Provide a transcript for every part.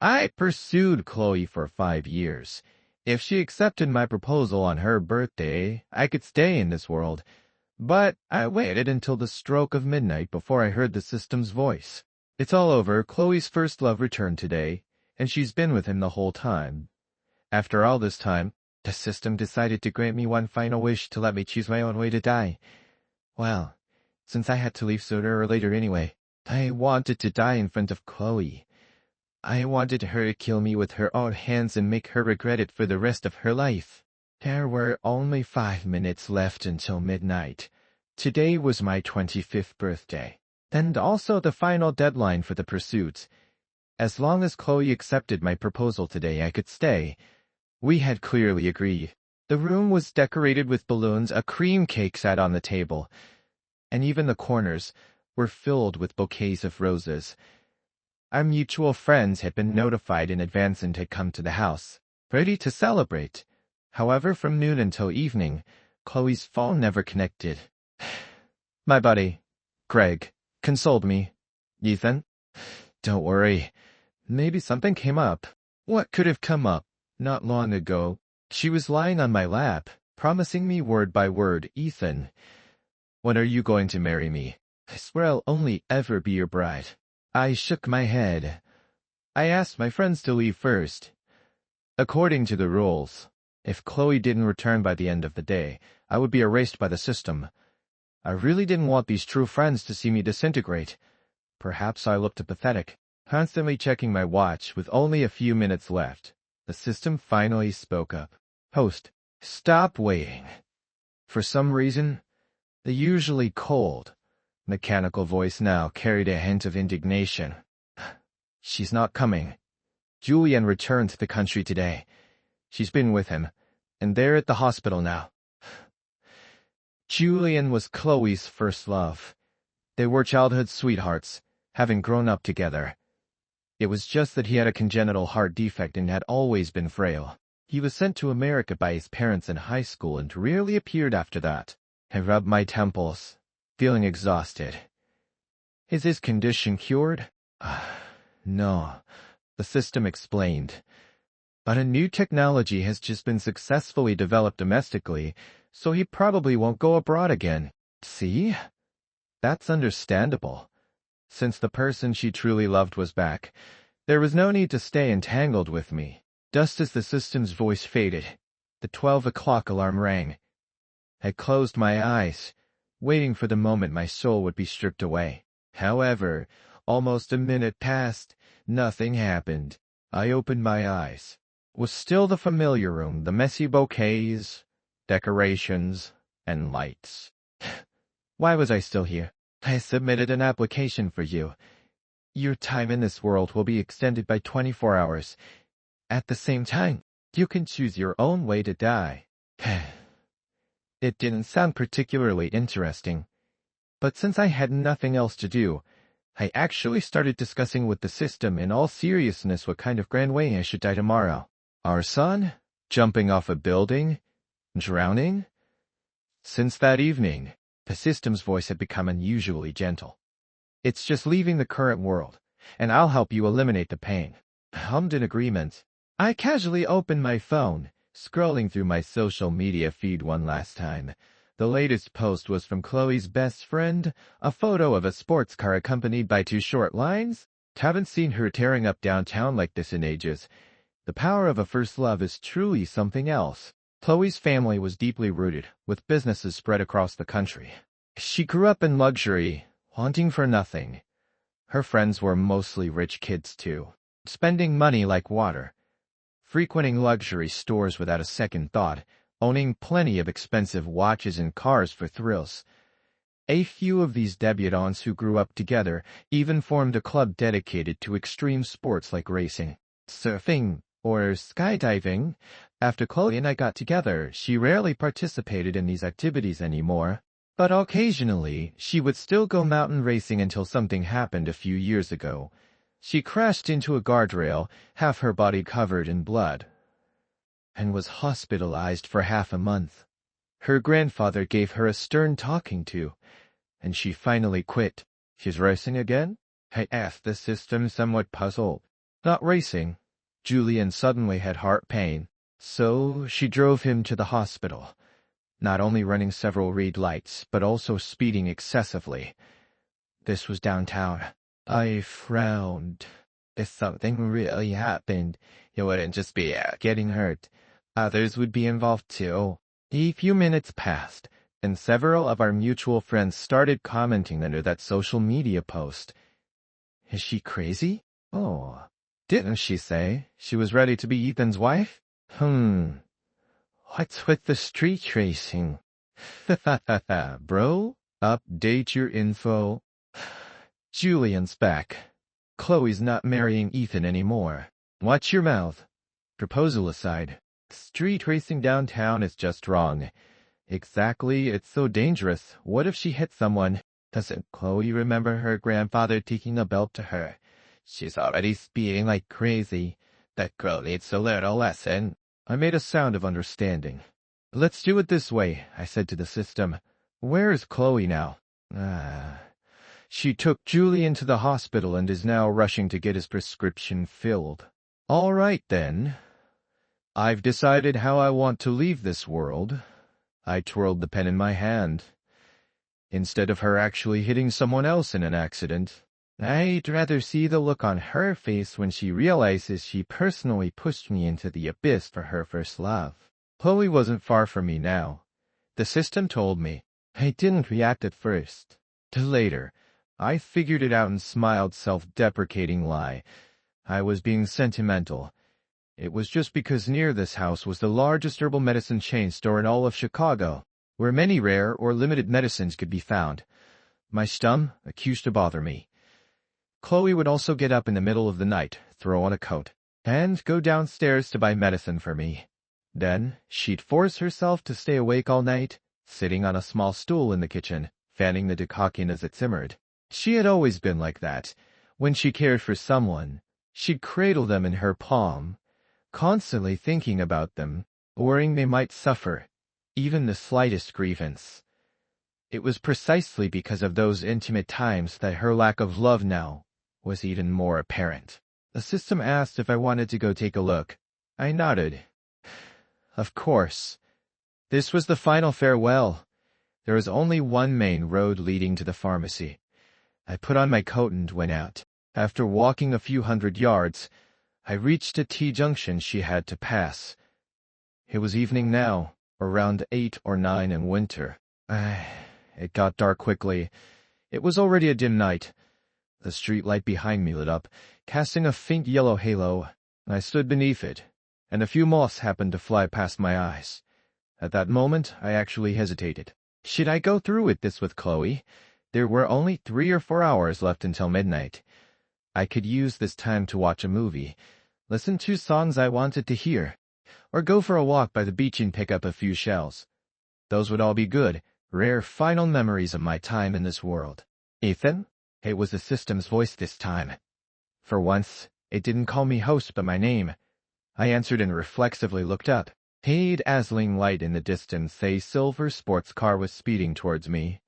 I pursued Chloe for 5 years. If she accepted my proposal on her birthday, I could stay in this world. But I waited until the stroke of midnight before I heard the system's voice. It's all over. Chloe's first love returned today, and she's been with him the whole time. After all this time, the system decided to grant me one final wish to let me choose my own way to die. Well, since I had to leave sooner or later anyway, I wanted to die in front of Chloe. I wanted her to kill me with her own hands and make her regret it for the rest of her life. There were only 5 minutes left until midnight. Today was my 25th birthday, and also the final deadline for the pursuit. As long as Chloe accepted my proposal today, I could stay. We had clearly agreed. The room was decorated with balloons, a cream cake sat on the table, and even the corners were filled with bouquets of roses. Our mutual friends had been notified in advance and had come to the house, ready to celebrate. However, from noon until evening, Chloe's phone never connected. My buddy, Greg, consoled me. Ethan, don't worry. Maybe something came up. What could have come up? Not long ago, she was lying on my lap, promising me word by word, Ethan, when are you going to marry me? I swear I'll only ever be your bride. I shook my head. I asked my friends to leave first. According to the rules, if Chloe didn't return by the end of the day, I would be erased by the system. I really didn't want these true friends to see me disintegrate. Perhaps I looked pathetic, constantly checking my watch with only a few minutes left. The system finally spoke up. Host, stop waiting. For some reason, the usually cold, mechanical voice now carried a hint of indignation. She's not coming. Julian returned to the country today. She's been with him, and they're at the hospital now. Julian was Chloe's first love. They were childhood sweethearts, having grown up together. It was just that he had a congenital heart defect and had always been frail. He was sent to America by his parents in high school and rarely appeared after that. I rubbed my temples, feeling exhausted. Is his condition cured? No, the system explained. But a new technology has just been successfully developed domestically, so he probably won't go abroad again. See? That's understandable. Since the person she truly loved was back, there was no need to stay entangled with me. Just as the system's voice faded, the 12 o'clock alarm rang. I closed my eyes, waiting for the moment my soul would be stripped away. However, almost a minute passed, nothing happened. I opened my eyes. It was still the familiar room, the messy bouquets, decorations, and lights. Why was I still here? I submitted an application for you. Your time in this world will be extended by 24 hours. At the same time, you can choose your own way to die. It didn't sound particularly interesting, but since I had nothing else to do, I actually started discussing with the system in all seriousness what kind of grand way I should die tomorrow. Our son? Jumping off a building? Drowning? Since that evening, the system's voice had become unusually gentle. It's just leaving the current world, and I'll help you eliminate the pain. I hummed in agreement. I casually opened my phone, scrolling through my social media feed one last time. The latest post was from Chloe's best friend, a photo of a sports car accompanied by 2 short lines. Haven't seen her tearing up downtown like this in ages. The power of a first love is truly something else. Chloe's family was deeply rooted, with businesses spread across the country. She grew up in luxury, wanting for nothing. Her friends were mostly rich kids too, spending money like water, frequenting luxury stores without a second thought, owning plenty of expensive watches and cars for thrills. A few of these debutantes who grew up together even formed a club dedicated to extreme sports like racing, surfing, or skydiving. After Chloe and I got together, she rarely participated in these activities anymore, but occasionally she would still go mountain racing until something happened a few years ago. She crashed into a guardrail, half her body covered in blood, and was hospitalized for half a month. Her grandfather gave her a stern talking to, and she finally quit. She's racing again? I asked the system, somewhat puzzled. Not racing. Julian suddenly had heart pain, so she drove him to the hospital, not only running several red lights, but also speeding excessively. This was downtown. I frowned. If something really happened, it wouldn't just be getting hurt. Others would be involved too. A few minutes passed, and several of our mutual friends started commenting under that social media post. Is she crazy? Oh, didn't she say she was ready to be Ethan's wife? What's with the street racing? Bro, update your info. Julian's back. Chloe's not marrying Ethan anymore. Watch your mouth. Proposal aside, street racing downtown is just wrong. Exactly, it's so dangerous. What if she hits someone? Doesn't Chloe remember her grandfather taking a belt to her? She's already speeding like crazy. That girl needs to learn a lesson. I made a sound of understanding. Let's do it this way, I said to the system. Where is Chloe now? She took Julian to the hospital and is now rushing to get his prescription filled. All right, then. I've decided how I want to leave this world. I twirled the pen in my hand. Instead of her actually hitting someone else in an accident, I'd rather see the look on her face when she realizes she personally pushed me into the abyss for her first love. Chloe wasn't far from me now. The system told me. I didn't react at first. Till later, I figured it out and smiled self-deprecating lie. I was being sentimental. It was just because near this house was the largest herbal medicine chain store in all of Chicago, where many rare or limited medicines could be found. My stum accused to bother me. Chloe would also get up in the middle of the night, throw on a coat, and go downstairs to buy medicine for me. Then she'd force herself to stay awake all night, sitting on a small stool in the kitchen, fanning the decoction as it simmered. She had always been like that. When she cared for someone, she'd cradle them in her palm, constantly thinking about them, worrying they might suffer, even the slightest grievance. It was precisely because of those intimate times that her lack of love now was even more apparent. The system asked if I wanted to go take a look. I nodded. Of course. This was the final farewell. There was only one main road leading to the pharmacy. I put on my coat and went out. After walking a few hundred yards, I reached a T-junction she had to pass. It was evening now, around 8 or 9 in winter. It got dark quickly. It was already a dim night. The street light behind me lit up, casting a faint yellow halo. I stood beneath it, and a few moths happened to fly past my eyes. At that moment, I actually hesitated. Should I go through with this with Chloe? There were only 3 or 4 hours left until midnight. I could use this time to watch a movie, listen to songs I wanted to hear, or go for a walk by the beach and pick up a few shells. Those would all be good, rare final memories of my time in this world. Ethan? It was the system's voice this time. For once, it didn't call me host but my name. I answered and reflexively looked up. A dazzling light in the distance, a silver sports car was speeding towards me.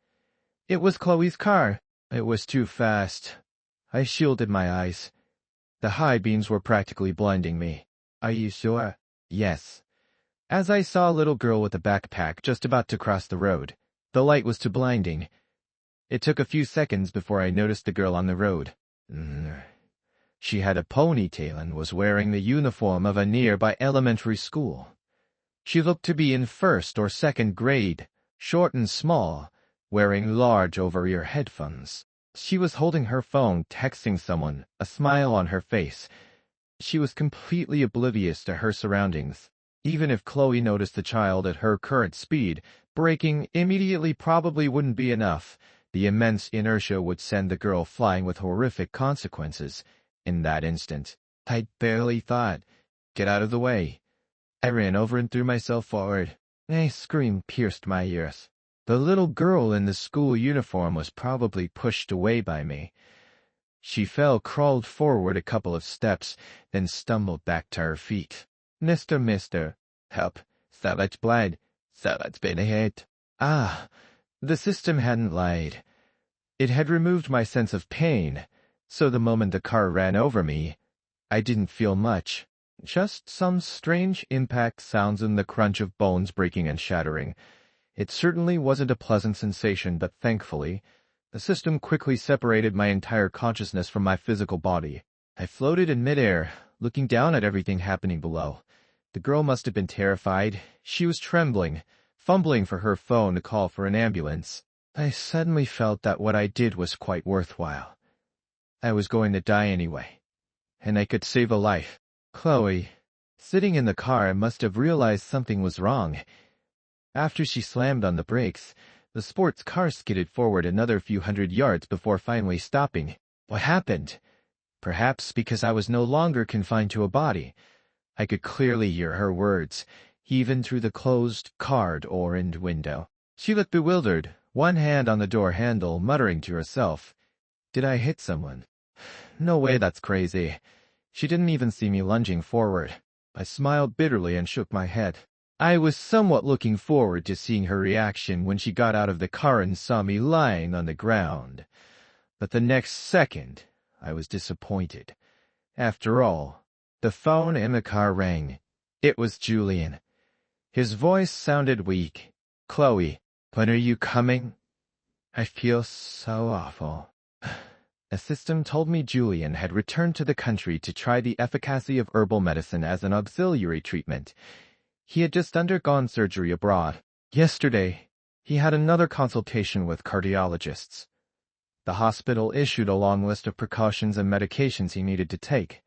It was Chloe's car. It was too fast. I shielded my eyes. The high beams were practically blinding me. Are you sure? Yes. As I saw a little girl with a backpack just about to cross the road, the light was too blinding. It took a few seconds before I noticed the girl on the road. She had a ponytail and was wearing the uniform of a nearby elementary school. She looked to be in 1st or 2nd grade, short and small, wearing large over-ear headphones. She was holding her phone, texting someone, a smile on her face. She was completely oblivious to her surroundings. Even if Chloe noticed the child at her current speed, braking immediately probably wouldn't be enough. The immense inertia would send the girl flying with horrific consequences. In that instant, I barely thought, "Get out of the way." I ran over and threw myself forward. A scream pierced my ears. The little girl in the school uniform was probably pushed away by me. She fell, crawled forward a couple of steps, then stumbled back to her feet. Mister, help. Someone's blind. Someone's been hit. The system hadn't lied. It had removed my sense of pain, so the moment the car ran over me, I didn't feel much. Just some strange impact sounds and the crunch of bones breaking and shattering. It certainly wasn't a pleasant sensation, but thankfully, the system quickly separated my entire consciousness from my physical body. I floated in midair, looking down at everything happening below. The girl must have been terrified. She was trembling, fumbling for her phone to call for an ambulance. I suddenly felt that what I did was quite worthwhile. I was going to die anyway, and I could save a life. Chloe, sitting in the car, must have realized something was wrong. After she slammed on the brakes, the sports car skidded forward another few hundred yards before finally stopping. What happened? Perhaps because I was no longer confined to a body. I could clearly hear her words, even through the closed car door and window. She looked bewildered, one hand on the door handle, muttering to herself. Did I hit someone? No way, that's crazy. She didn't even see me lunging forward. I smiled bitterly and shook my head. I was somewhat looking forward to seeing her reaction when she got out of the car and saw me lying on the ground. But the next second, I was disappointed. After all, the phone in the car rang. It was Julian. His voice sounded weak. Chloe, when are you coming? I feel so awful. A system told me Julian had returned to the country to try the efficacy of herbal medicine as an auxiliary treatment. He had just undergone surgery abroad. Yesterday, he had another consultation with cardiologists. The hospital issued a long list of precautions and medications he needed to take.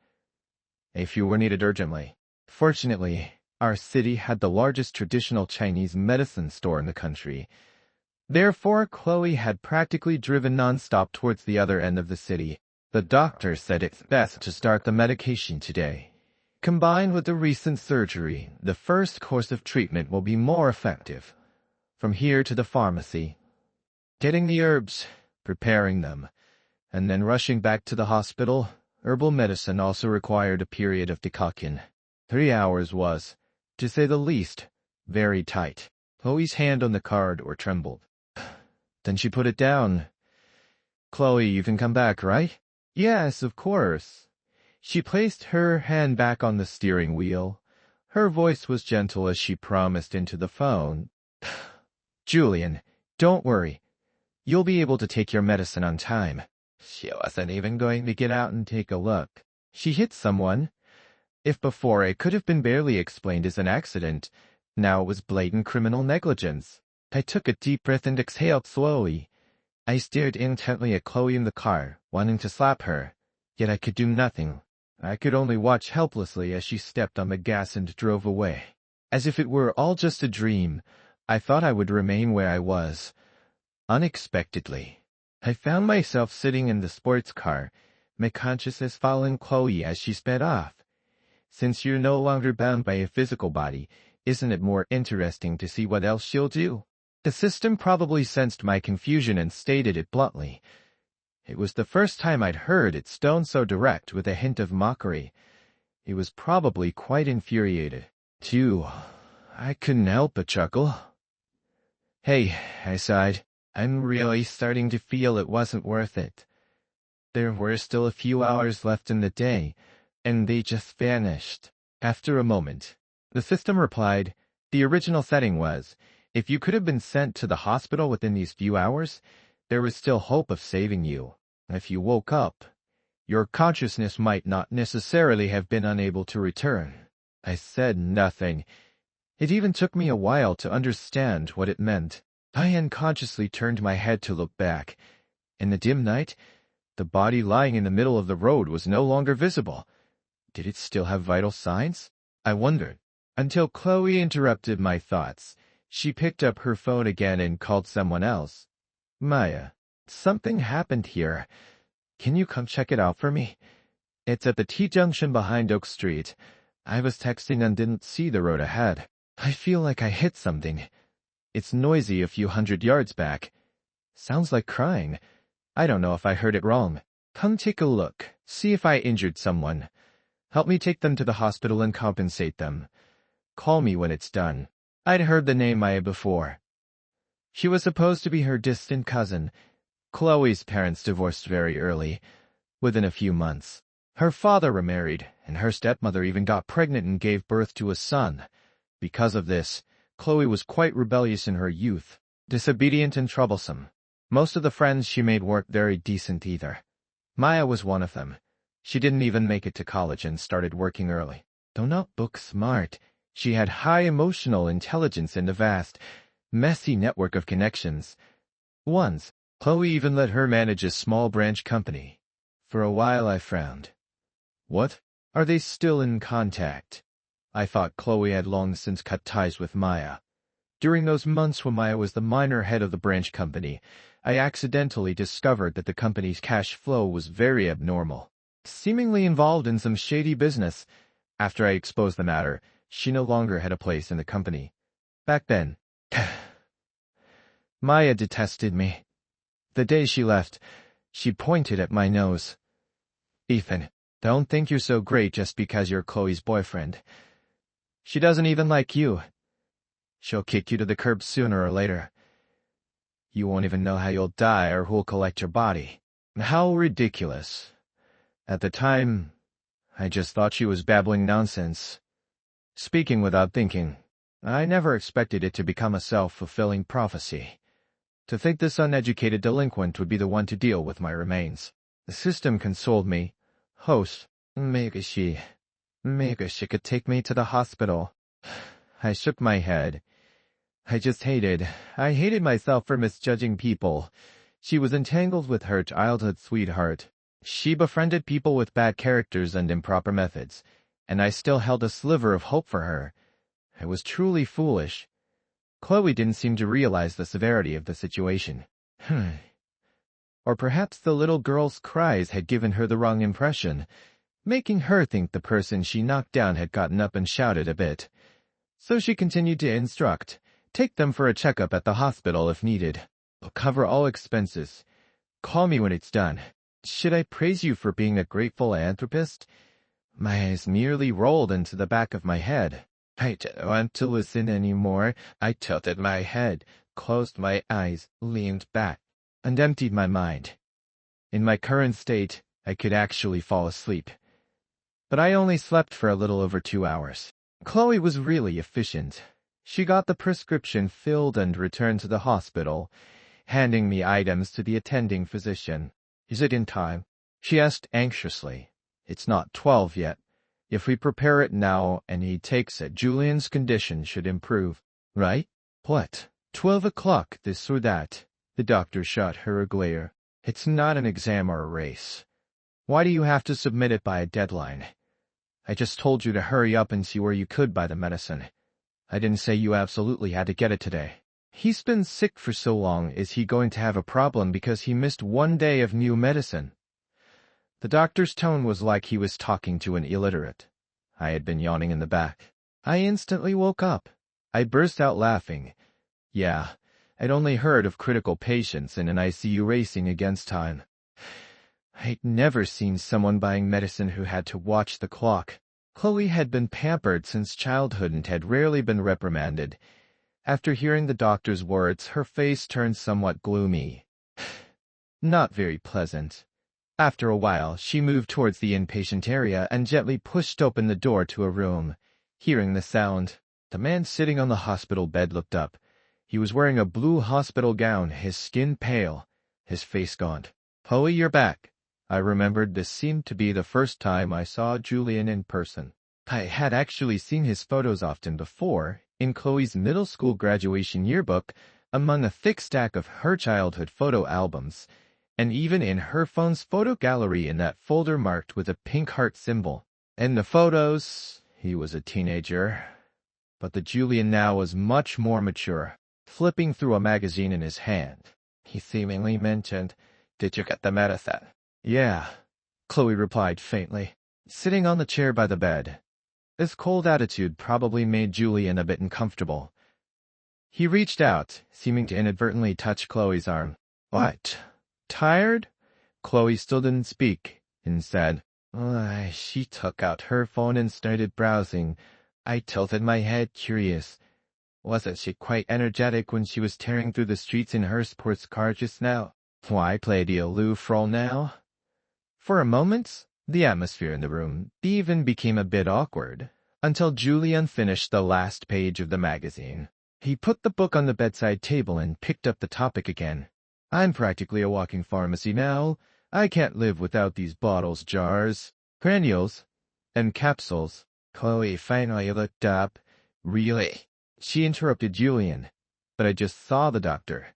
A few were needed urgently. Fortunately, our city had the largest traditional Chinese medicine store in the country. Therefore, Chloe had practically driven nonstop towards the other end of the city. The doctor said it's best to start the medication today. Combined with the recent surgery, the first course of treatment will be more effective. From here to the pharmacy, getting the herbs, preparing them, and then rushing back to the hospital. Herbal medicine also required a period of decoction. 3 hours was, to say the least, very tight. Chloe's hand on the card or trembled. Then she put it down. Chloe, you can come back, right? Yes, of course. She placed her hand back on the steering wheel. Her voice was gentle as she promised into the phone. Julian, don't worry. You'll be able to take your medicine on time. She wasn't even going to get out and take a look. She hit someone. If before it could have been barely explained as an accident, now it was blatant criminal negligence. I took a deep breath and exhaled slowly. I stared intently at Chloe in the car, wanting to slap her. Yet I could do nothing. I could only watch helplessly as she stepped on the gas and drove away. As if it were all just a dream, I thought I would remain where I was. Unexpectedly, I found myself sitting in the sports car, my consciousness following Chloe as she sped off. Since you're no longer bound by a physical body, isn't it more interesting to see what else she'll do? The system probably sensed my confusion and stated it bluntly. It was the first time I'd heard it stone so direct with a hint of mockery. It was probably quite infuriated. Too, I couldn't help but chuckle. Hey, I sighed. I'm really starting to feel it wasn't worth it. There were still a few hours left in the day, and they just vanished. After a moment, the system replied, the original setting was, if you could have been sent to the hospital within these few hours, there was still hope of saving you. If you woke up, your consciousness might not necessarily have been unable to return. I said nothing. It even took me a while to understand what it meant. I unconsciously turned my head to look back. In the dim night, the body lying in the middle of the road was no longer visible. Did it still have vital signs? I wondered, until Chloe interrupted my thoughts. She picked up her phone again and called someone else. Maya, something happened here. Can you come check it out for me? It's at the T-junction behind Oak Street. I was texting and didn't see the road ahead. I feel like I hit something. It's noisy a few hundred yards back. Sounds like crying. I don't know if I heard it wrong. Come take a look. See if I injured someone. Help me take them to the hospital and compensate them. Call me when it's done. I'd heard the name Maya before. She was supposed to be her distant cousin. Chloe's parents divorced very early, within a few months. Her father remarried, and her stepmother even got pregnant and gave birth to a son. Because of this, Chloe was quite rebellious in her youth, disobedient and troublesome. Most of the friends she made weren't very decent either. Maya was one of them. She didn't even make it to college and started working early. Though not book smart, she had high emotional intelligence and a vast, messy network of connections. Once, Chloe even let her manage a small branch company. For a while I frowned. What? Are they still in contact? I thought Chloe had long since cut ties with Maya. During those months when Maya was the minor head of the branch company, I accidentally discovered that the company's cash flow was very abnormal, seemingly involved in some shady business. After I exposed the matter, she no longer had a place in the company. Back then, Maya detested me. The day she left, she pointed at my nose. Ethan, don't think you're so great just because you're Chloe's boyfriend. She doesn't even like you. She'll kick you to the curb sooner or later. You won't even know how you'll die or who'll collect your body. How ridiculous. At the time, I just thought she was babbling nonsense. Speaking without thinking, I never expected it to become a self-fulfilling prophecy. To think this uneducated delinquent would be the one to deal with my remains. The system consoled me. Host, maybe she could take me to the hospital. I shook my head. I hated myself for misjudging people. She was entangled with her childhood sweetheart. She befriended people with bad characters and improper methods, and I still held a sliver of hope for her. I was truly foolish. Chloe didn't seem to realize the severity of the situation. Or perhaps the little girl's cries had given her the wrong impression, making her think the person she knocked down had gotten up and shouted a bit. So she continued to instruct, take them for a checkup at the hospital if needed. I'll cover all expenses. Call me when it's done. Should I praise you for being a grateful philanthropist? My eyes nearly rolled into the back of my head. I didn't want to listen anymore. I tilted my head, closed my eyes, leaned back, and emptied my mind. In my current state, I could actually fall asleep. But I only slept for a little over 2 hours. Chloe was really efficient. She got the prescription filled and returned to the hospital, handing me items to the attending physician. Is it in time? She asked anxiously. It's not 12 yet. If we prepare it now and he takes it, Julian's condition should improve. Right? What? 12 o'clock, this or that? The doctor shot her a glare. It's not an exam or a race. Why do you have to submit it by a deadline? I just told you to hurry up and see where you could buy the medicine. I didn't say you absolutely had to get it today. He's been sick for so long, is he going to have a problem because he missed 1 day of new medicine? The doctor's tone was like he was talking to an illiterate. I had been yawning in the back. I instantly woke up. I burst out laughing. Yeah, I'd only heard of critical patients in an ICU racing against time. I'd never seen someone buying medicine who had to watch the clock. Chloe had been pampered since childhood and had rarely been reprimanded. After hearing the doctor's words, her face turned somewhat gloomy. Not very pleasant. After a while, she moved towards the inpatient area and gently pushed open the door to a room. Hearing the sound, the man sitting on the hospital bed looked up. He was wearing a blue hospital gown, his skin pale, his face gaunt. Chloe, you're back. I remembered this seemed to be the first time I saw Julian in person. I had actually seen his photos often before, in Chloe's middle school graduation yearbook, among a thick stack of her childhood photo albums, and even in her phone's photo gallery in that folder marked with a pink heart symbol. In the photos, he was a teenager, but the Julian now was much more mature, flipping through a magazine in his hand. He seemingly mentioned, "Did you get the medicine?" "Yeah," Chloe replied faintly, sitting on the chair by the bed. This cold attitude probably made Julian a bit uncomfortable. He reached out, seeming to inadvertently touch Chloe's arm. "What? Tired?" Chloe still didn't speak. Instead, she took out her phone and started browsing. I tilted my head, curious. Wasn't she quite energetic when she was tearing through the streets in her sports car just now? Why play the aloof role now? For a moment, The atmosphere in the room even became a bit awkward, until Julian finished the last page of the magazine. He put the book on the bedside table and picked up the topic again. I'm practically a walking pharmacy now. I can't live without these bottles, jars, granules, and capsules. Chloe finally looked up. Really? She interrupted Julian. But I just saw the doctor.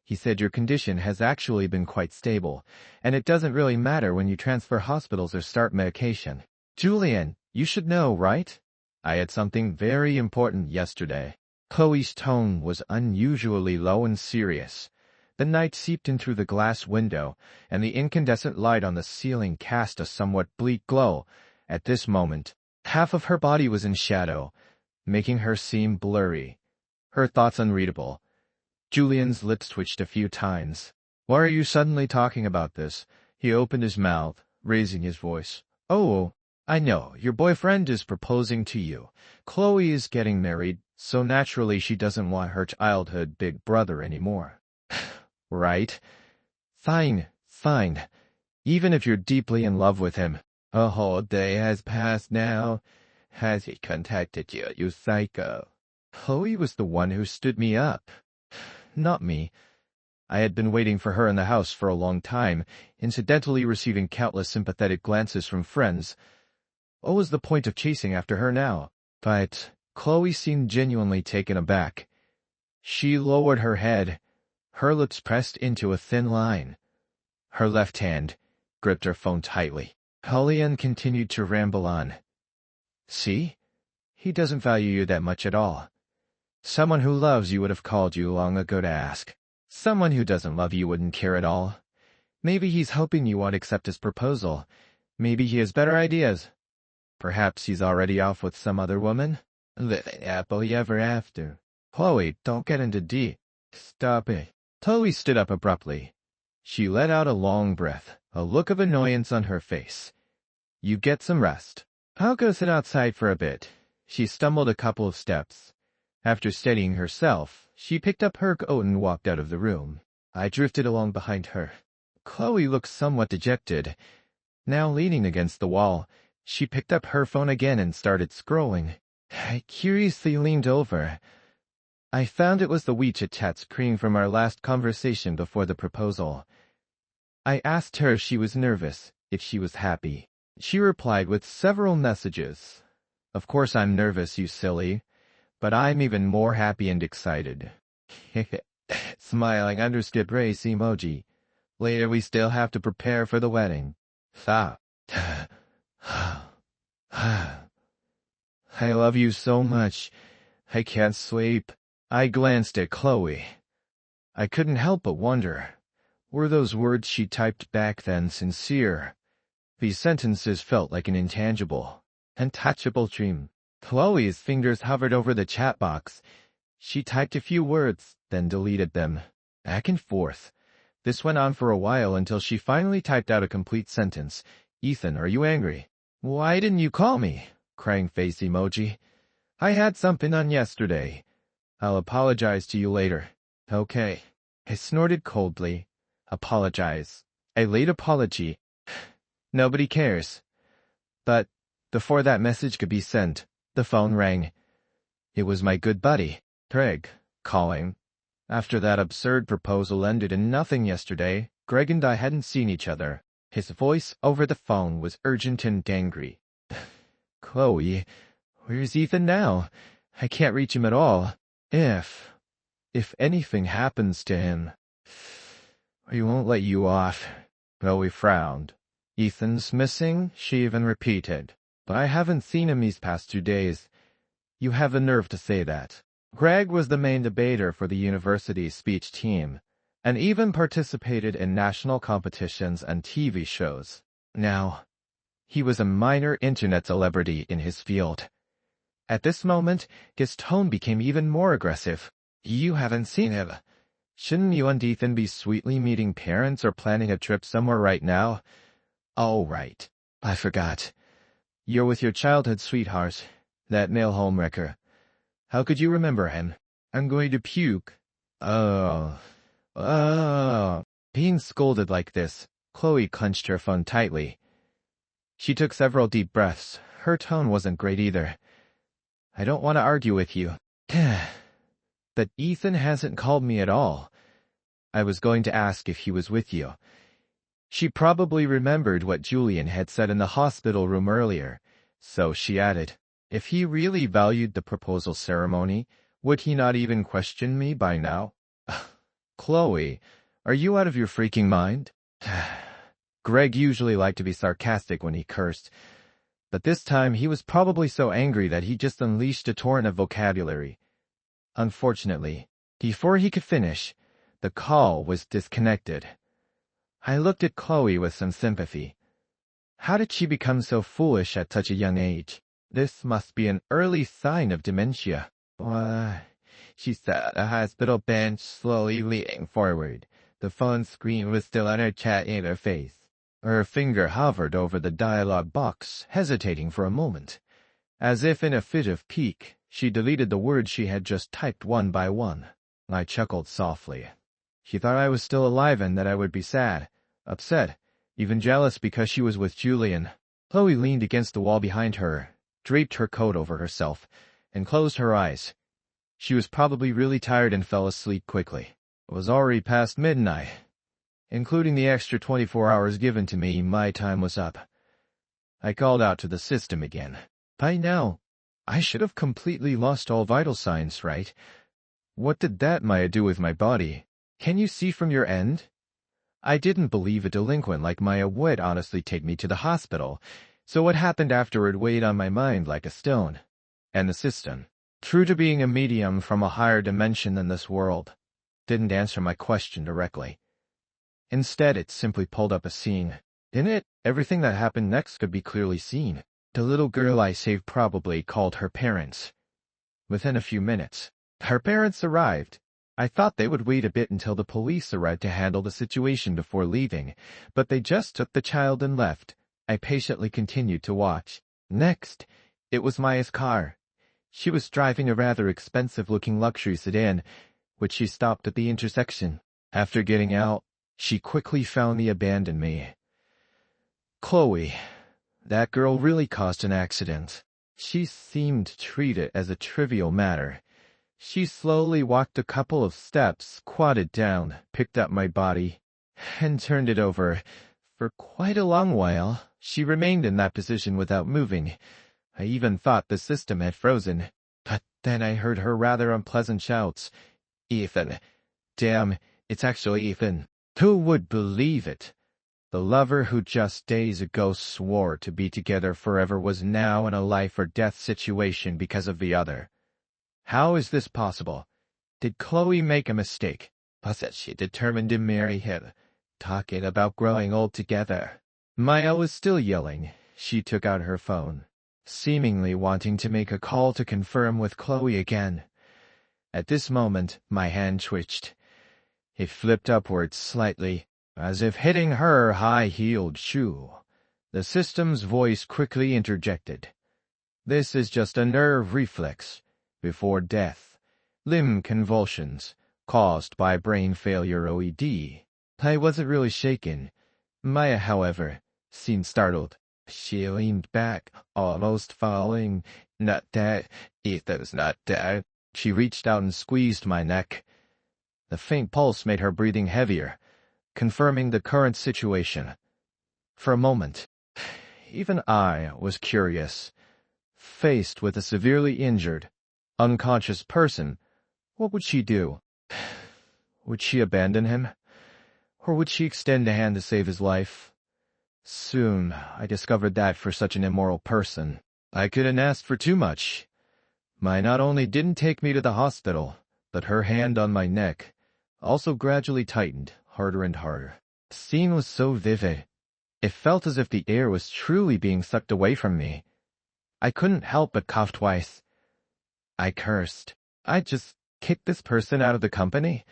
He said your condition has actually been quite stable, and it doesn't really matter when you transfer hospitals or start medication. Julian, you should know, right? I had something very important yesterday. Chloe's tone was unusually low and serious. The night seeped in through the glass window, and the incandescent light on the ceiling cast a somewhat bleak glow. At this moment, half of her body was in shadow, making her seem blurry, her thoughts unreadable. Julian's lips twitched a few times. Why are you suddenly talking about this? He opened his mouth, raising his voice. Oh, I know, your boyfriend is proposing to you. Chloe is getting married, so naturally she doesn't want her childhood big brother anymore. Right? Fine, fine. Even if you're deeply in love with him. A whole day has passed now. Has he contacted you, you psycho? Chloe was the one who stood me up. Not me. I had been waiting for her in the house for a long time, incidentally receiving countless sympathetic glances from friends. What was the point of chasing after her now? But Chloe seemed genuinely taken aback. She lowered her head, her lips pressed into a thin line. Her left hand gripped her phone tightly. Julian continued to ramble on. See? He doesn't value you that much at all. Someone who loves you would have called you long ago to ask. Someone who doesn't love you wouldn't care at all. Maybe he's hoping you won't accept his proposal. Maybe he has better ideas. Perhaps he's already off with some other woman? Living happily ever after. Chloe, don't get into deep. Stop it. Chloe stood up abruptly. She let out a long breath, a look of annoyance on her face. You get some rest. I'll go sit outside for a bit. She stumbled a couple of steps. After steadying herself, she picked up her coat and walked out of the room. I drifted along behind her. Chloe looked somewhat dejected. Now leaning against the wall, she picked up her phone again and started scrolling. I curiously leaned over. I found it was the WeChat chat screen from our last conversation before the proposal. I asked her if she was nervous, if she was happy. She replied with several messages. Of course I'm nervous, you silly. But I'm even more happy and excited. Smiling understood race emoji. Later we still have to prepare for the wedding. Stop. I love you so much. I can't sleep. I glanced at Chloe. I couldn't help but wonder. Were those words she typed back then sincere? These sentences felt like an intangible, untouchable dream. Chloe's fingers hovered over the chat box. She typed a few words, then deleted them. Back and forth. This went on for a while until she finally typed out a complete sentence. Ethan, are you angry? Why didn't you call me? Crying face emoji. I had something on yesterday. I'll apologize to you later. Okay. I snorted coldly. Apologize. A late apology. Nobody cares. But before that message could be sent, the phone rang. It was my good buddy, Greg, calling. After that absurd proposal ended in nothing yesterday, Greg and I hadn't seen each other. His voice over the phone was urgent and angry. Chloe, where's Ethan now? I can't reach him at all. If anything happens to him, he won't let you off. Chloe frowned. Ethan's missing, she even repeated. But I haven't seen him these past 2 days. You have the nerve to say that. Greg was the main debater for the university's speech team, and even participated in national competitions and TV shows. Now, he was a minor internet celebrity in his field. At this moment, his tone became even more aggressive. You haven't seen him. Shouldn't you and Ethan be sweetly meeting parents or planning a trip somewhere right now? Oh, right. I forgot. You're with your childhood sweetheart, that male homewrecker. How could you remember him? I'm going to puke. Oh. Being scolded like this, Chloe clenched her phone tightly. She took several deep breaths. Her tone wasn't great either. I don't want to argue with you. But Ethan hasn't called me at all. I was going to ask if he was with you. She probably remembered what Julian had said in the hospital room earlier, so she added, if he really valued the proposal ceremony, would he not even question me by now? Chloe, are you out of your freaking mind? Greg usually liked to be sarcastic when he cursed, but this time he was probably so angry that he just unleashed a torrent of vocabulary. Unfortunately, before he could finish, the call was disconnected. I looked at Chloe with some sympathy. How did she become so foolish at such a young age? This must be an early sign of dementia. She sat at a hospital bench, slowly leaning forward. The phone screen was still on her chat interface. Her finger hovered over the dialog box, hesitating for a moment. As if in a fit of pique, she deleted the words she had just typed one by one. I chuckled softly. She thought I was still alive and that I would be sad, upset, even jealous because she was with Julian. Chloe leaned against the wall behind her, draped her coat over herself, and closed her eyes. She was probably really tired and fell asleep quickly. It was already past midnight. Including the extra 24 hours given to me, my time was up. I called out to the system again. By now, I should have completely lost all vital signs, right? What did that Maya do with my body? Can you see from your end? I didn't believe a delinquent like Maya would honestly take me to the hospital, so what happened afterward weighed on my mind like a stone. And the system, true to being a medium from a higher dimension than this world, didn't answer my question directly. Instead, it simply pulled up a scene. In it, everything that happened next could be clearly seen. The little girl I saved probably called her parents. Within a few minutes, her parents arrived. I thought they would wait a bit until the police arrived to handle the situation before leaving, but they just took the child and left. I patiently continued to watch. Next, it was Maya's car. She was driving a rather expensive-looking luxury sedan, which she stopped at the intersection. After getting out, she quickly found me, abandoned me. Chloe, that girl really caused an accident. She seemed to treat it as a trivial matter. She slowly walked a couple of steps, squatted down, picked up my body, and turned it over. For quite a long while, she remained in that position without moving. I even thought the system had frozen. But then I heard her rather unpleasant shouts. Ethan. Damn, it's actually Ethan. Who would believe it? The lover who just days ago swore to be together forever was now in a life-or-death situation because of the other. How is this possible? Did Chloe make a mistake? Wasn't she determined to marry him? Talking about growing old together. Maya was still yelling. She took out her phone, seemingly wanting to make a call to confirm with Chloe again. At this moment, my hand twitched. It flipped upwards slightly, as if hitting her high-heeled shoe. The system's voice quickly interjected. This is just a nerve reflex. Before death. Limb convulsions, caused by brain failure OED. I wasn't really shaken. Maya, however, seemed startled. She leaned back, almost falling. Not dead. Ethan's not dead. She reached out and squeezed my neck. The faint pulse made her breathing heavier, confirming the current situation. For a moment, even I was curious. Faced with a severely injured, unconscious person, what would she do? Would she abandon him? Or would she extend a hand to save his life? Soon, I discovered that for such an immoral person, I couldn't ask for too much. Maya not only didn't take me to the hospital, but her hand on my neck also gradually tightened, harder and harder. The scene was so vivid. It felt as if the air was truly being sucked away from me. I couldn't help but cough twice. I cursed. I just kicked this person out of the company?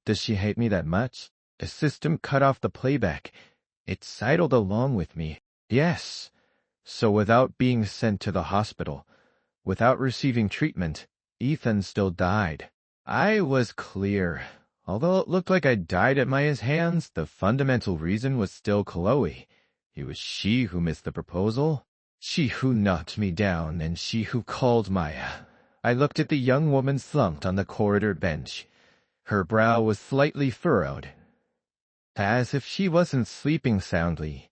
Does she hate me that much? The system cut off the playback. It sidled along with me. Yes. So without being sent to the hospital, without receiving treatment, Ethan still died. I was clear. Although it looked like I died at Maya's hands, the fundamental reason was still Chloe. It was she who missed the proposal. She who knocked me down, and she who called Maya. I looked at the young woman slumped on the corridor bench. Her brow was slightly furrowed, as if she wasn't sleeping soundly.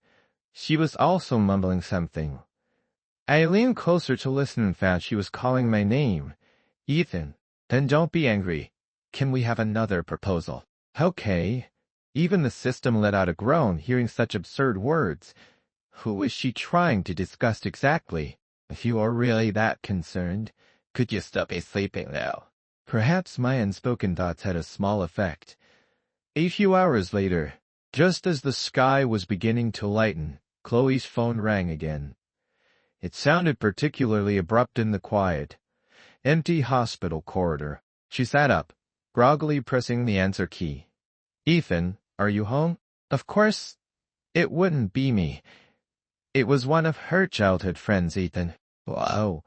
She was also mumbling something. I leaned closer to listen and found she was calling my name. Ethan. Then don't be angry. Can we have another proposal? Okay. Even the system let out a groan hearing such absurd words. Who is she trying to disgust exactly? If you are really that concerned, could you stop sleeping now? Perhaps my unspoken thoughts had a small effect. A few hours later, just as the sky was beginning to lighten, Chloe's phone rang again. It sounded particularly abrupt in the quiet, empty hospital corridor. She sat up, groggily pressing the answer key. Ethan, are you home? Of course, it wouldn't be me. It was one of her childhood friends, Ethan. Wow,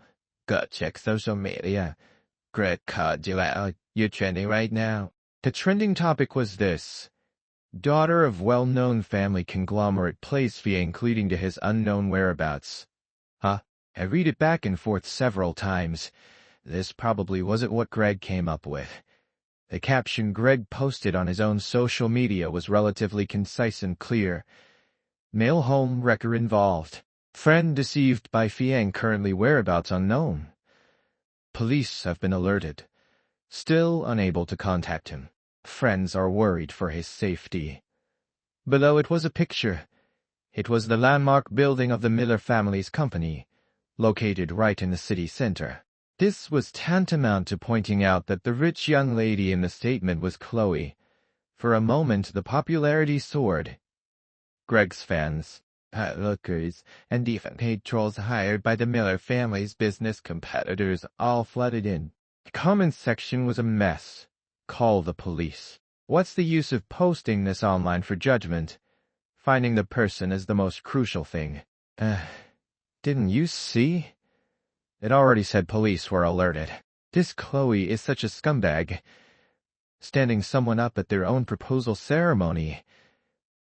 go check social media. Greg called you out. You're trending right now. The trending topic was this. Daughter of well-known family conglomerate plays via including to his unknown whereabouts. Huh? I read it back and forth several times. This probably wasn't what Greg came up with. The caption Greg posted on his own social media was relatively concise and clear. Male home wrecker involved. Friend deceived by Fiang currently whereabouts unknown. Police have been alerted. Still unable to contact him. Friends are worried for his safety. Below it was a picture. It was the landmark building of the Miller family's company, located right in the city center. This was tantamount to pointing out that the rich young lady in the statement was Chloe. For a moment the popularity soared. Greg's fans, lookers, and even paid trolls hired by the Miller family's business competitors all flooded in. The comment section was a mess. Call the police. What's the use of posting this online for judgment? Finding the person is the most crucial thing. Didn't you see? It already said police were alerted. This Chloe is such a scumbag. Standing someone up at their own proposal ceremony.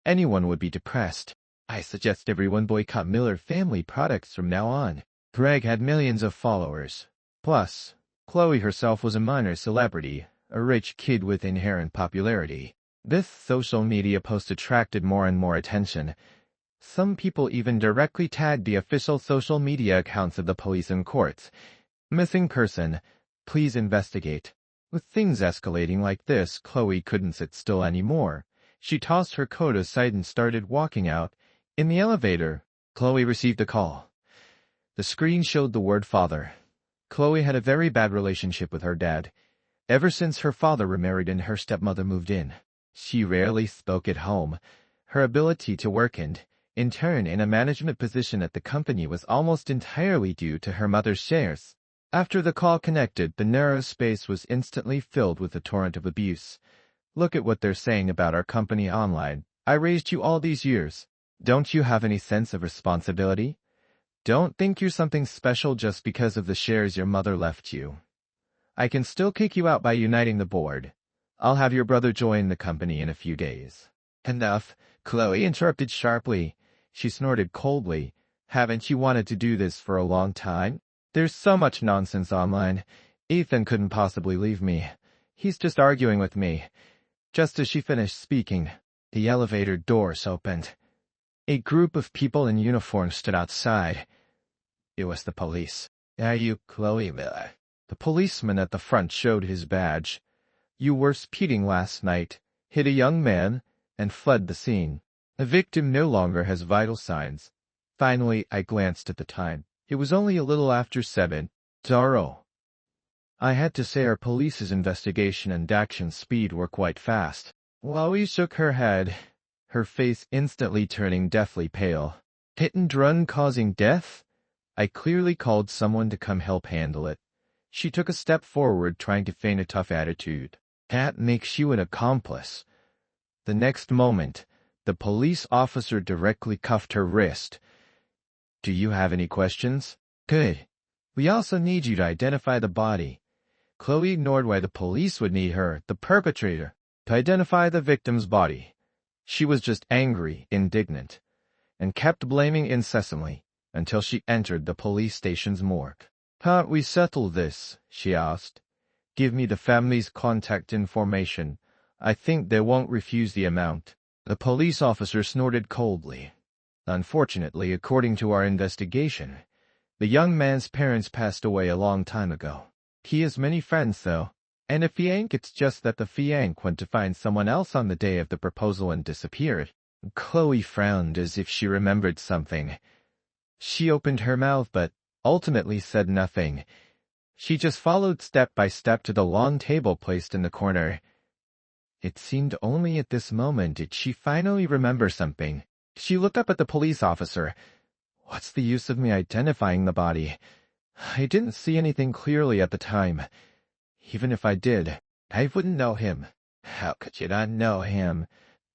Anyone would be depressed. I suggest everyone boycott Miller family products from now on. Greg had millions of followers. Plus, Chloe herself was a minor celebrity, a rich kid with inherent popularity. This social media post attracted more and more attention. Some people even directly tagged the official social media accounts of the police and courts. Missing person. Please investigate. With things escalating like this, Chloe couldn't sit still anymore. She tossed her coat aside and started walking out. In the elevator, Chloe received a call. The screen showed the word father. Chloe had a very bad relationship with her dad. Ever since her father remarried and her stepmother moved in, she rarely spoke at home. Her ability to work and, in turn, in a management position at the company was almost entirely due to her mother's shares. After the call connected, the narrow space was instantly filled with a torrent of abuse. Look at what they're saying about our company online. I raised you all these years. Don't you have any sense of responsibility? Don't think you're something special just because of the shares your mother left you. I can still kick you out by uniting the board. I'll have your brother join the company in a few days. Enough, Chloe interrupted sharply. She snorted coldly. Haven't you wanted to do this for a long time? There's so much nonsense online. Ethan couldn't possibly leave me. He's just arguing with me. Just as she finished speaking, the elevator doors opened. A group of people in uniform stood outside. It was the police. Are you Chloe Miller? The policeman at the front showed his badge. You were speeding last night, hit a young man, and fled the scene. The victim no longer has vital signs. Finally, I glanced at the time. It was only a little after 7. Thorough. I had to say our police's investigation and action speed were quite fast. Chloe shook her head, her face instantly turning deathly pale. Hit and run causing death? I clearly called someone to come help handle it. She took a step forward, trying to feign a tough attitude. That makes you an accomplice. The next moment, the police officer directly cuffed her wrist. Do you have any questions? Good. We also need you to identify the body. Chloe ignored why the police would need her, the perpetrator, to identify the victim's body. She was just angry, indignant. and kept blaming incessantly until she entered the police station's morgue. "Can't we settle this?" she asked. "Give me the family's contact information. I think they won't refuse the amount." The police officer snorted coldly. "Unfortunately, according to our investigation, the young man's parents passed away a long time ago. He has many friends, though, and if he ain't, it's just that the fianc went to find someone else on the day of the proposal and disappeared." Chloe frowned as if she remembered something. She opened her mouth but ultimately said nothing. She just followed step by step to the long table placed in the corner. It seemed only at this moment did she finally remember something. She looked up at the police officer. "What's the use of me identifying the body? I didn't see anything clearly at the time. Even if I did, I wouldn't know him." "How could you not know him?"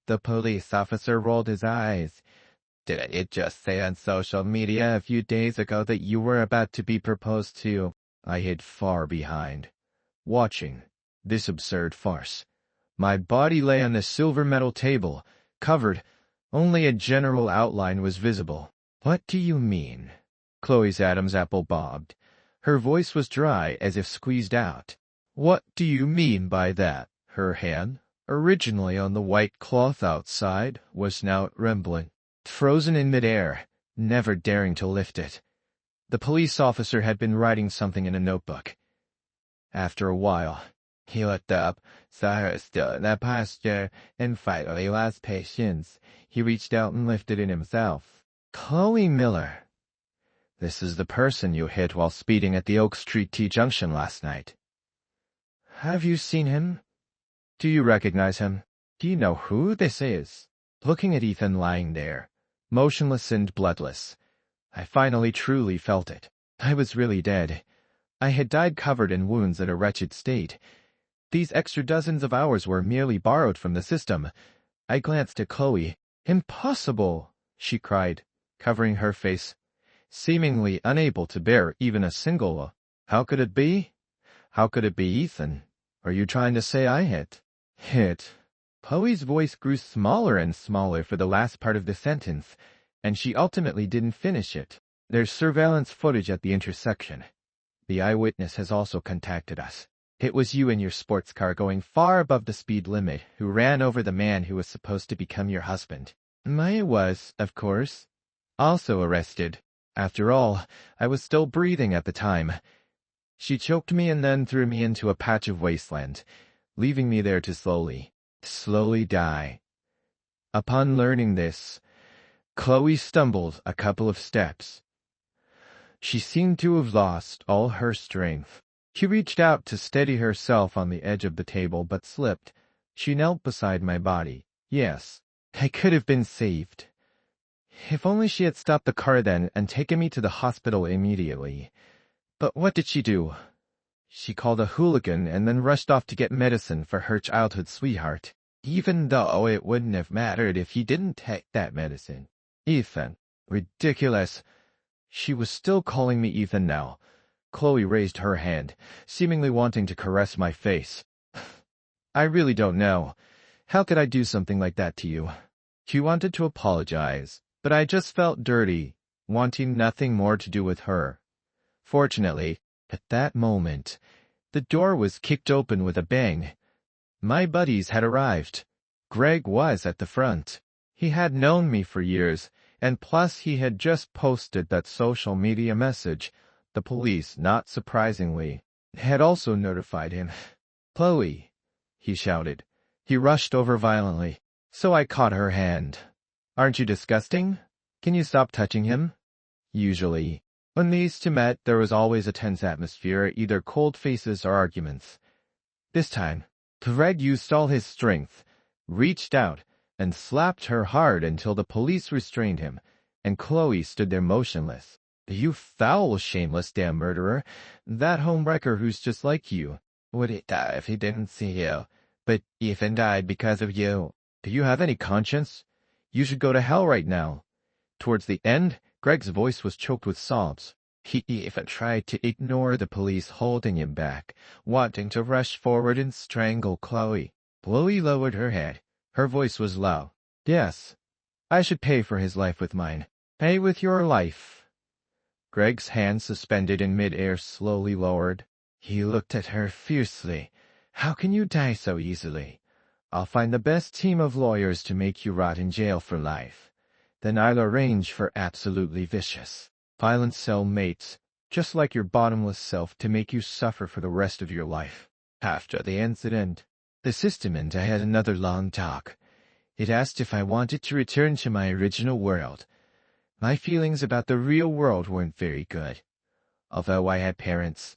The police officer rolled his eyes. "Didn't it just say on social media a few days ago that you were about to be proposed to?" I hid far behind, watching this absurd farce. My body lay on the silver metal table, covered. Only a general outline was visible. "What do you mean?" Chloe's Adam's apple bobbed. Her voice was dry, as if squeezed out. "What do you mean by that?" Her hand, originally on the white cloth outside, was now trembling, frozen in midair, never daring to lift it. The police officer had been writing something in a notebook. After a while, he looked up, saw her still in that posture, and finally lost patience. He reached out and lifted it himself. "Chloe Miller, this is the person you hit while speeding at the Oak Street T-junction last night. Have you seen him? Do you recognize him? Do you know who this is?" Looking at Ethan lying there, motionless and bloodless, I finally truly felt it. I was really dead. I had died covered in wounds in a wretched state. These extra dozens of hours were merely borrowed from the system. I glanced at Chloe. "Impossible!" she cried, covering her face, seemingly unable to bear even a single. "How could it be? How could it be Ethan? Are you trying to say I hit?" "Hit?" Chloe's voice grew smaller and smaller for the last part of the sentence, and she ultimately didn't finish it. "There's surveillance footage at the intersection. The eyewitness has also contacted us. It was you in your sports car going far above the speed limit who ran over the man who was supposed to become your husband. Maya was, of course, also arrested. After all, I was still breathing at the time. She choked me and then threw me into a patch of wasteland, leaving me there to slowly die." Upon learning this, Chloe stumbled a couple of steps. She seemed to have lost all her strength. She reached out to steady herself on the edge of the table, but slipped. She knelt beside my body. Yes, I could have been saved. If only she had stopped the car then and taken me to the hospital immediately. But what did she do? She called a hooligan and then rushed off to get medicine for her childhood sweetheart, even though it wouldn't have mattered if he didn't take that medicine. Ethan. Ridiculous. She was still calling me Ethan now. Chloe raised her hand, seemingly wanting to caress my face. "I really don't know. How could I do something like that to you?" She wanted to apologize, but I just felt dirty, wanting nothing more to do with her. Fortunately, at that moment, the door was kicked open with a bang. My buddies had arrived. Greg was at the front. He had known me for years, and plus he had just posted that social media message. The police, not surprisingly, had also notified him. "Chloe," he shouted. He rushed over violently, so I caught her hand. "Aren't you disgusting? Can you stop touching him?" Usually, when these two met, there was always a tense atmosphere, either cold faces or arguments. This time, Greg used all his strength, reached out, and slapped her hard until the police restrained him, and Chloe stood there motionless. "You foul, shameless damn murderer. That homewrecker who's just like you. Would he die if he didn't see you? But Ethan died because of you. Do you have any conscience? You should go to hell right now." Towards the end, Greg's voice was choked with sobs. He even tried to ignore the police holding him back, wanting to rush forward and strangle Chloe. Chloe lowered her head. Her voice was low. "Yes, I should pay for his life with mine. Pay with your life. Greg's hand suspended in mid-air slowly lowered. He looked at her fiercely. How can you die so easily? I'll find the best team of lawyers to make you rot in jail for life. Then I'll arrange for absolutely vicious, violent cell mates, just like your bottomless self, to make you suffer for the rest of your life. After the incident, the system and I had another long talk. It asked if I wanted to return to my original world. My feelings about the real world weren't very good. Although I had parents.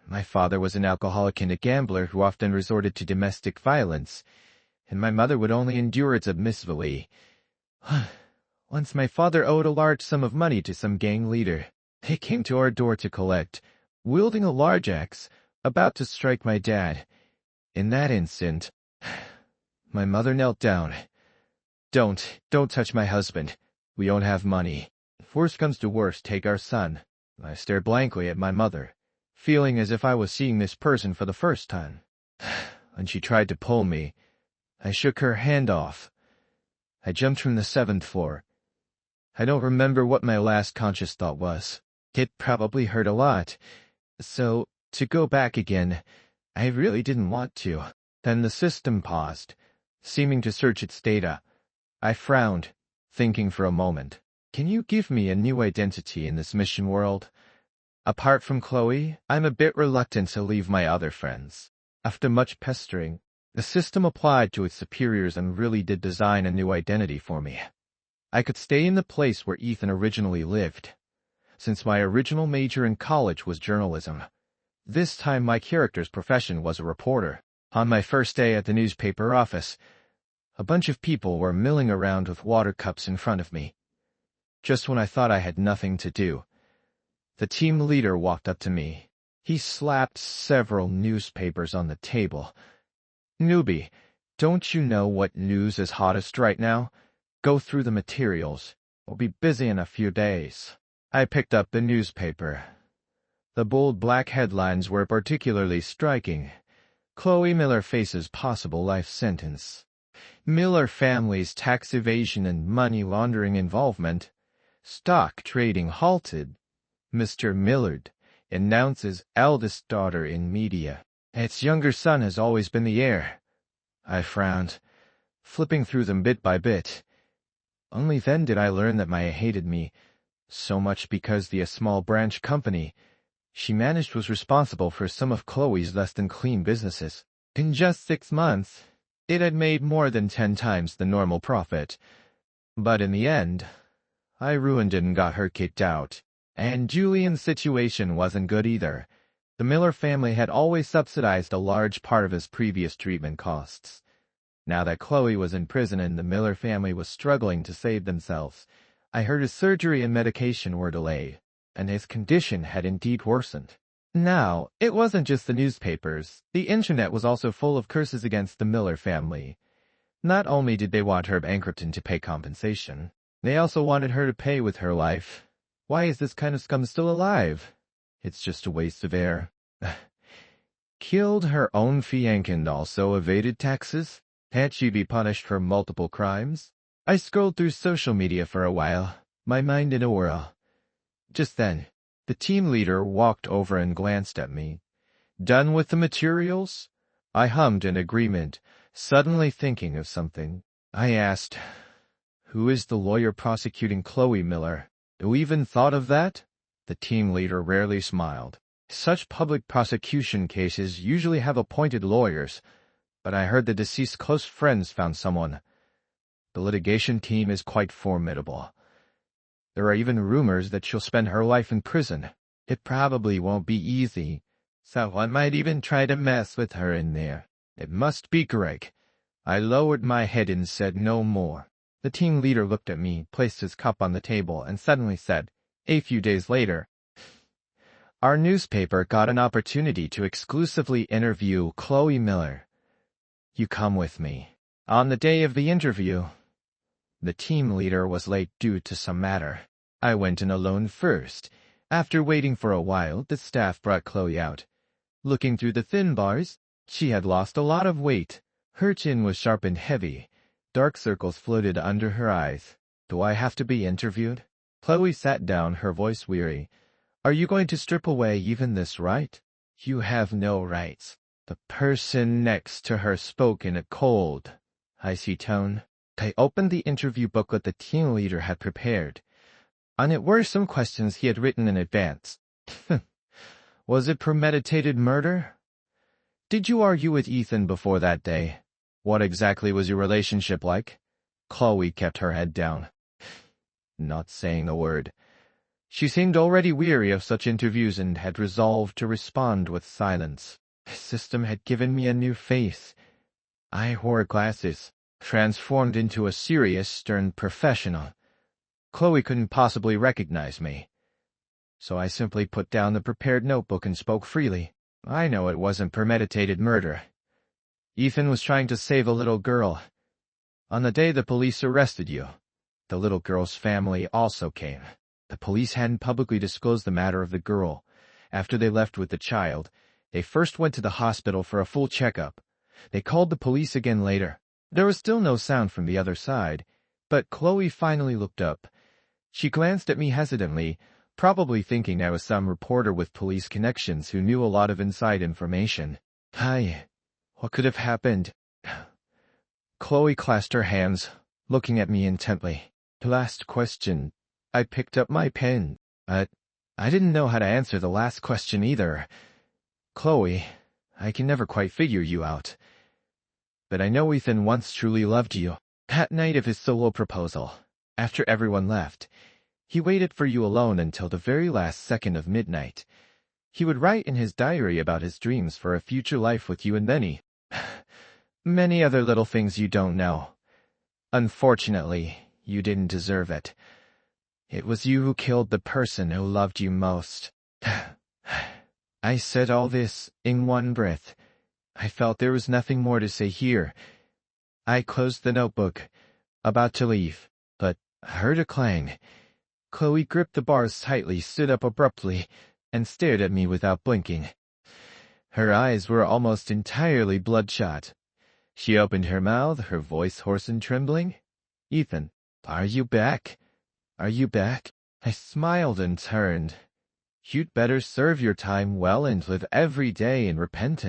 My father was an alcoholic and a gambler who often resorted to domestic violence, and my mother would only endure it submissively. Once my father owed a large sum of money to some gang leader. He came to our door to collect, wielding a large axe, about to strike my dad. In that instant, my mother knelt down. Don't touch my husband. We don't have money. If worst comes to worst, take our son. I stared blankly at my mother, feeling as if I was seeing this person for the first time. When she tried to pull me, I shook her hand off. I jumped from the 7th floor. I don't remember what my last conscious thought was. It probably hurt a lot. So, to go back again, I really didn't want to. Then the system paused, seeming to search its data. I frowned, thinking for a moment. Can you give me a new identity in this mission world? Apart from Chloe, I'm a bit reluctant to leave my other friends. After much pestering, the system applied to its superiors and really did design a new identity for me. I could stay in the place where Ethan originally lived, since my original major in college was journalism. This time my character's profession was a reporter. On my first day at the newspaper office, a bunch of people were milling around with water cups in front of me. Just when I thought I had nothing to do, the team leader walked up to me. He slapped several newspapers on the table. Newbie, don't you know what news is hottest right now? Go through the materials. We'll be busy in a few days. I picked up the newspaper. The bold black headlines were particularly striking. Chloe Miller faces possible life sentence. Miller family's tax evasion and money laundering involvement. Stock trading halted. Mr. Millard announces eldest daughter in media. Its younger son has always been the heir. I frowned, flipping through them bit by bit. Only then did I learn that Maya hated me so much because the small branch company she managed was responsible for some of Chloe's less-than-clean businesses. In just 6 months, it had made more than 10 times the normal profit. But in the end, I ruined it and got her kicked out. And Julian's situation wasn't good either. The Miller family had always subsidized a large part of his previous treatment costs. Now that Chloe was in prison and the Miller family was struggling to save themselves, I heard his surgery and medication were delayed, and his condition had indeed worsened. Now, it wasn't just the newspapers. The internet was also full of curses against the Miller family. Not only did they want her bankrupt to pay compensation, they also wanted her to pay with her life. Why is this kind of scum still alive? It's just a waste of air. Killed her own fiancé and also evaded taxes? Can't she be punished for multiple crimes? I scrolled through social media for a while, my mind in a whirl. Just then, the team leader walked over and glanced at me. Done with the materials? I hummed in agreement, suddenly thinking of something. I asked, who is the lawyer prosecuting Chloe Miller? Who even thought of that? The team leader rarely smiled. Such public prosecution cases usually have appointed lawyers, but I heard the deceased's close friends found someone. The litigation team is quite formidable. There are even rumors that she'll spend her life in prison. It probably won't be easy. Someone might even try to mess with her in there. It must be Greg. I lowered my head and said no more. The team leader looked at me, placed his cup on the table, and suddenly said, a few days later, our newspaper got an opportunity to exclusively interview Chloe Miller. You come with me. On the day of the interview, the team leader was late due to some matter. I went in alone first. After waiting for a while, the staff brought Chloe out. Looking through the thin bars, she had lost a lot of weight. Her chin was sharp and heavy. Dark circles floated under her eyes. Do I have to be interviewed? Chloe sat down, her voice weary. Are you going to strip away even this right? You have no rights. The person next to her spoke in a cold, icy tone. I opened the interview booklet the team leader had prepared. On it were some questions he had written in advance. Was it premeditated murder? Did you argue with Ethan before that day? What exactly was your relationship like? Chloe kept her head down, not saying a word. She seemed already weary of such interviews and had resolved to respond with silence. The system had given me a new face. I wore glasses, transformed into a serious, stern professional. Chloe couldn't possibly recognize me. So I simply put down the prepared notebook and spoke freely. I know it wasn't premeditated murder. Ethan was trying to save a little girl. On the day the police arrested you, the little girl's family also came. The police hadn't publicly disclosed the matter of the girl. After they left with the child, they first went to the hospital for a full checkup. They called the police again later. There was still no sound from the other side, but Chloe finally looked up. She glanced at me hesitantly, probably thinking I was some reporter with police connections who knew a lot of inside information. Hi. What could have happened? Chloe clasped her hands, looking at me intently. Last question. I picked up my pen. I didn't know how to answer the last question either. Chloe, I can never quite figure you out. But I know Ethan once truly loved you. That night of his solo proposal, after everyone left, he waited for you alone until the very last second of midnight. He would write in his diary about his dreams for a future life with you and many other little things you don't know. Unfortunately, you didn't deserve it. It was you who killed the person who loved you most. I said all this in one breath. I felt there was nothing more to say here. I closed the notebook, about to leave, but heard a clang. Chloe gripped the bars tightly, stood up abruptly, and stared at me without blinking. Her eyes were almost entirely bloodshot. She opened her mouth, her voice hoarse and trembling. Ethan, are you back? Are you back? I smiled and turned. You'd better serve your time well and live every day in repentance.